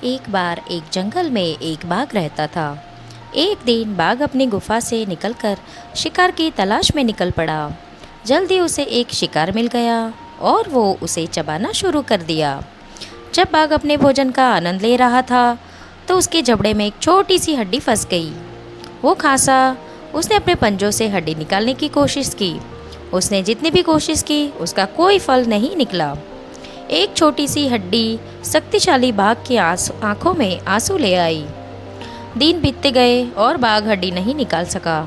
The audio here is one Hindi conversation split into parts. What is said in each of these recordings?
एक बार एक जंगल में एक बाघ रहता था। एक दिन बाघ अपनी गुफा से निकलकर शिकार की तलाश में निकल पड़ा। जल्दी उसे एक शिकार मिल गया और वो उसे चबाना शुरू कर दिया। जब बाघ अपने भोजन का आनंद ले रहा था तो उसके जबड़े में एक छोटी सी हड्डी फंस गई। वो खांसा। उसने अपने पंजों से हड्डी निकालने की कोशिश की। उसने जितनी भी कोशिश की उसका कोई फल नहीं निकला। एक छोटी सी हड्डी शक्तिशाली बाघ की आंखों में आंसू ले आई। दिन बीतते गए और बाघ हड्डी नहीं निकाल सका।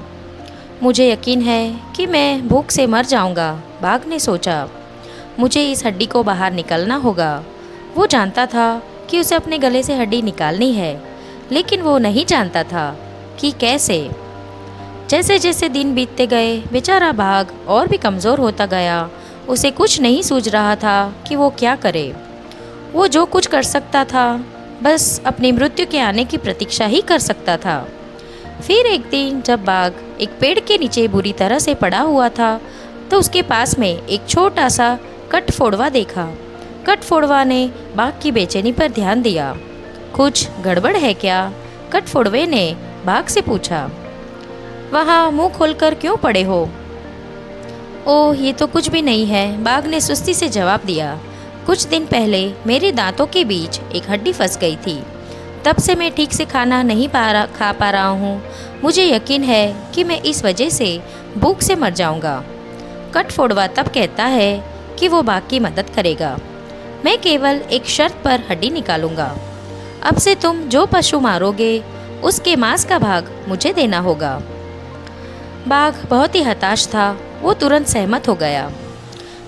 मुझे यकीन है कि मैं भूख से मर जाऊंगा, बाघ ने सोचा। मुझे इस हड्डी को बाहर निकालना होगा। वो जानता था कि उसे अपने गले से हड्डी निकालनी है, लेकिन वो नहीं जानता था कि कैसे। जैसे जैसे दिन बीतते गए बेचारा बाघ और भी कमज़ोर होता गया। उसे कुछ नहीं सूझ रहा था कि वो क्या करे। वो जो कुछ कर सकता था बस अपनी मृत्यु के आने की प्रतीक्षा ही कर सकता था। फिर एक दिन जब बाघ एक पेड़ के नीचे बुरी तरह से पड़ा हुआ था तो उसके पास में एक छोटा सा कटफोड़वा देखा। कटफोड़वा ने बाघ की बेचैनी पर ध्यान दिया। कुछ गड़बड़ है क्या? कटफोड़वे ने बाघ से पूछा। वहाँ मुंह खोलकर क्यों पड़े हो? ओह, ये तो कुछ भी नहीं है, बाघ ने सुस्ती से जवाब दिया। कुछ दिन पहले मेरे दांतों के बीच एक हड्डी फंस गई थी। तब से मैं ठीक से खाना नहीं खा पा रहा हूँ। मुझे यकीन है कि मैं इस वजह से भूख से मर जाऊँगा। कटफोड़वा तब कहता है कि वो बाघ की मदद करेगा। मैं केवल एक शर्त पर हड्डी निकालूंगा। अब से तुम जो पशु मारोगे उसके मांस का भाग मुझे देना होगा। बाघ बहुत ही हताश था। वो तुरंत सहमत हो गया।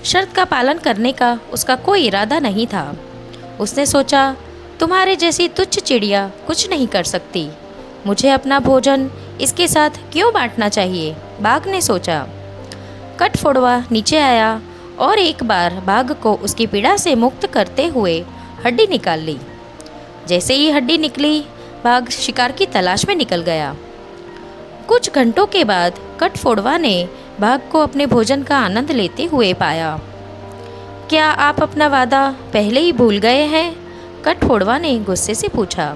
शर्त का पालन करने का उसका कोई इरादा नहीं था। उसने सोचा, तुम्हारे जैसी तुच्छ चिड़िया कुछ नहीं कर सकती। मुझे अपना भोजन इसके साथ क्यों बांटना चाहिए? बाघ ने सोचा। कटफोड़वा नीचे आया और एक बार बाघ को उसकी पीड़ा से मुक्त करते हुए हड्डी निकाल ली। जैसे ही हड्डी निकली बाघ शिकार की तलाश में निकल गया। कुछ घंटों के बाद कटफोड़वा ने बाघ को अपने भोजन का आनंद लेते हुए पाया। क्या आप अपना वादा पहले ही भूल गए हैं? कटफोड़वा ने गुस्से से पूछा।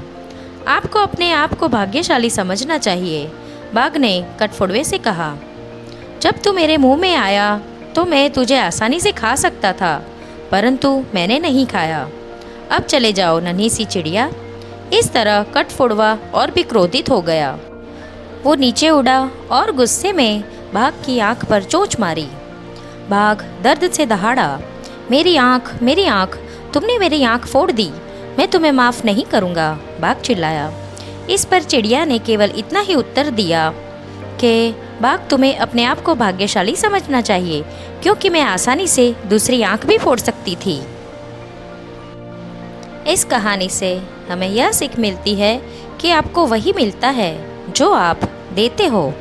आपको अपने आप को भाग्यशाली समझना चाहिए, बाघ ने कटफोड़वे से कहा। जब तू मेरे मुंह में आया तो मैं तुझे आसानी से खा सकता था, परंतु मैंने नहीं खाया। अब चले जाओ नन्ही सी चिड़िया। इस तरह कटफोड़वा और भी क्रोधित हो गया। वो नीचे उड़ा और गुस्से में बाघ की आंख पर चोंच मारी। बाघ दर्द से दहाड़ा। मेरी आंख, मेरी आंख, तुमने मेरी आंख फोड़ दी। मैं तुम्हें माफ़ नहीं करूँगा, बाघ चिल्लाया। इस पर चिड़िया ने केवल इतना ही उत्तर दिया कि बाघ, तुम्हें अपने आप को भाग्यशाली समझना चाहिए, क्योंकि मैं आसानी से दूसरी आंख भी फोड़ सकती थी। इस कहानी से हमें यह सीख मिलती है कि आपको वही मिलता है जो आप देते हो।